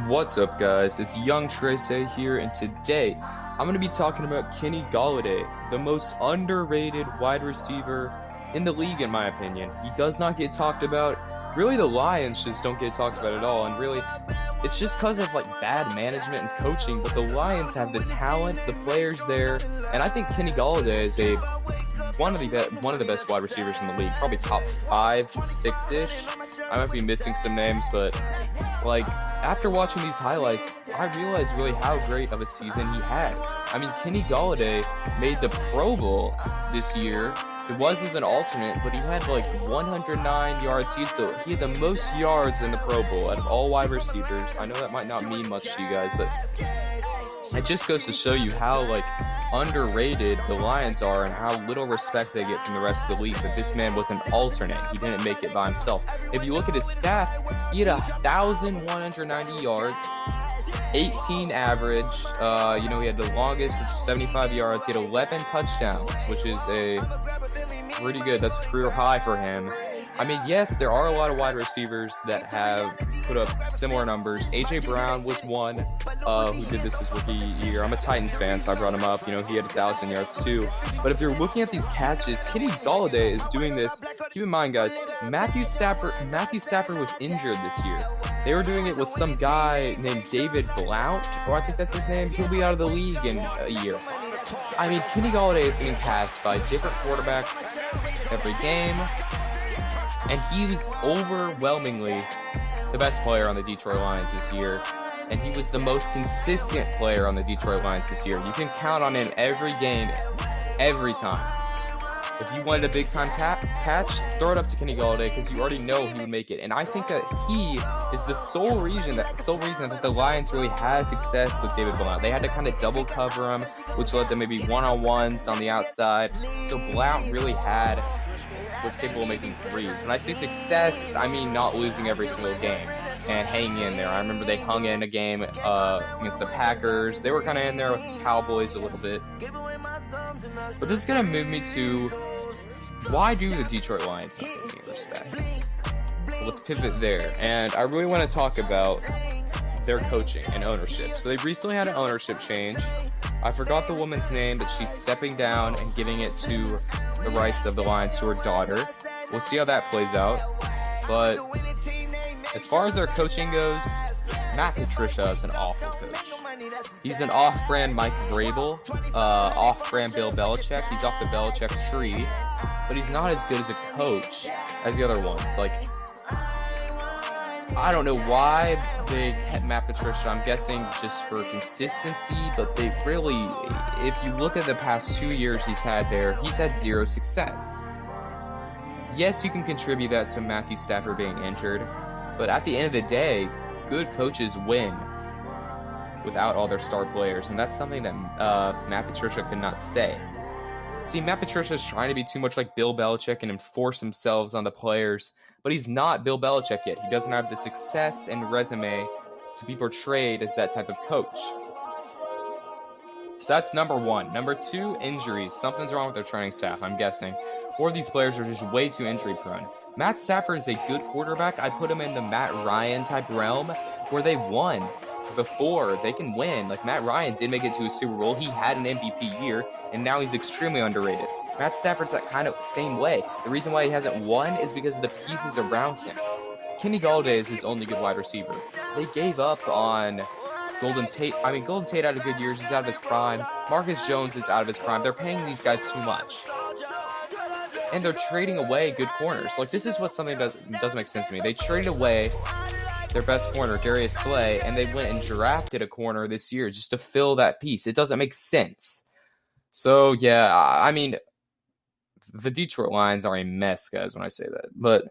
What's up, guys? It's Young Trace here, and today I'm going to be talking about Kenny Golladay, the most underrated wide receiver in the league, in my opinion. He does not get talked about. Really, the Lions just don't get talked about at all, and really, it's just because of bad management and coaching. But the Lions have the talent, the players there, and I think Kenny Golladay is one of the best wide receivers in the league, probably top 5, 6-ish. I might be missing some names, but after watching these highlights, I realized really how great of a season he had. I mean, Kenny Golladay made the Pro Bowl this year. It was as an alternate, but he had 109 yards. He had the most yards in the Pro Bowl out of all wide receivers. I know that might not mean much to you guys, but it just goes to show you how underrated the Lions are and how little respect they get from the rest of the league. But this man was an alternate. He didn't make it by himself. If you look at his stats, he had 1,190 yards, 18 average. He had the longest, which is 75 yards. He had 11 touchdowns, which is a pretty good. That's a career high for him. I mean, yes, there are a lot of wide receivers that have put up similar numbers. A.J. Brown was one who did this his rookie year. I'm a Titans fan, so I brought him up. He had 1,000 yards too. But if you're looking at these catches, Kenny Golladay is doing this. Keep in mind, guys, Matthew Stafford was injured this year. They were doing it with some guy named David Blount, or I think that's his name. He'll be out of the league in a year. I mean, Kenny Golladay is being passed by different quarterbacks every game. And he was overwhelmingly the best player on the Detroit Lions this year. And he was the most consistent player on the Detroit Lions this year. You can count on him every game, every time. If you wanted a big-time catch, throw it up to Kenny Golladay because you already know he would make it. And I think that he is the sole reason that the Lions really had success with David Blount. They had to kind of double cover him, which led to maybe one-on-ones on the outside. So Blount really was capable of making threes. When I say success, I mean not losing every single game and hanging in there. I remember they hung in a game against the Packers. They were kind of in there with the Cowboys a little bit. But this is going to move me to, why do the Detroit Lions not get any respect? Let's pivot there. And I really want to talk about their coaching and ownership. So they recently had an ownership change. I forgot the woman's name, but she's stepping down and giving it to the rights of the Lions to her daughter. We'll see how that plays out. But as far as their coaching goes, Matt Patricia is an awful coach. He's an off-brand Mike Vrabel, off-brand Bill Belichick. He's off the Belichick tree, but he's not as good as a coach as the other ones. I don't know why they kept Matt Patricia. I'm guessing just for consistency, but they really, if you look at the past 2 years he's had zero success. Yes, you can contribute that to Matthew Stafford being injured, but at the end of the day, good coaches win without all their star players, and that's something that Matt Patricia could not say. See, Matt Patricia is trying to be too much like Bill Belichick and enforce themselves on the players, but he's not Bill Belichick yet. He doesn't have the success and resume to be portrayed as that type of coach. So that's number one. Number two, injuries. Something's wrong with their training staff, I'm guessing. Or these players are just way too injury prone. Matt Stafford is a good quarterback. I put him in the Matt Ryan type realm where they won before. They can win. Matt Ryan did make it to a Super Bowl. He had an MVP year, and now he's extremely underrated. Matt Stafford's that kind of same way. The reason why he hasn't won is because of the pieces around him. Kenny Golladay is his only good wide receiver. They gave up on Golden Tate. I mean, Golden Tate had a good year. He's out of his prime. Marcus Jones is out of his prime. They're paying these guys too much. And they're trading away good corners. This is something that doesn't make sense to me. They traded away their best corner, Darius Slay, and they went and drafted a corner this year just to fill that piece. It doesn't make sense. So, yeah, I mean, the Detroit Lions are a mess, guys, when I say that. But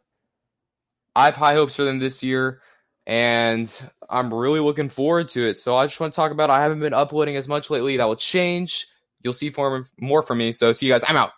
I have high hopes for them this year, and I'm really looking forward to it. So I just want to talk about I haven't been uploading as much lately. That will change. You'll see more from me. So see you guys. I'm out.